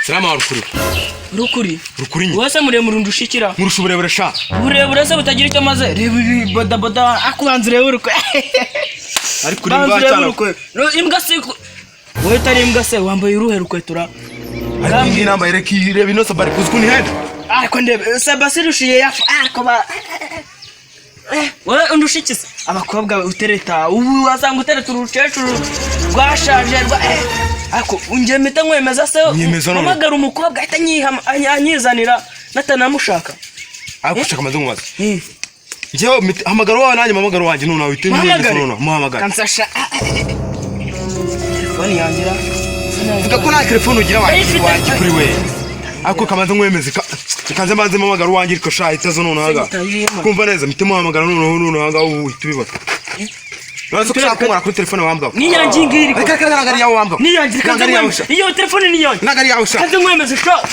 Salama rukuri. Rukuri. Wese muremure ndushikira. Murusha uburebure sha. Uburebure se butagira icyo maze. Reba boda akubanza urebe uruko. Ari kuri mbwa cyane. No imbwa se. Wowe tari imbwa se wambaye uruhe rukwetura. Ngambi namba ireki reba ino sabari kuzikuni henda. Ariko ndebe Sebasirushiye yafu ariko ba. Wowe undushikiza abakobwa utereta ubu wasanga utereta urucecuru rwashaje rwa ako ungemeta nkwemeza se amagara umukobwa ahita anyizanira natanamushaka akushaka maze ngwaza jewe hamagara wawe nanjye mamagara wanjye none wite none muhamagara kansasha telefone yangira vuga ko na telefone ugira wanjye kuri we ako kamaze nkwemeza kanze manze mamagara wanjye ariko sha itazo none haga kumva neza mite muhamagara none haga uhitubibona Nose kushaka kumara kuri telefone wambwa. Niyanjye ngiri. Reka yawe wambwa. Niyanjye kanze iyo telefone niyanjye. Nagari yawe sha. Kanze nkwemeza sha.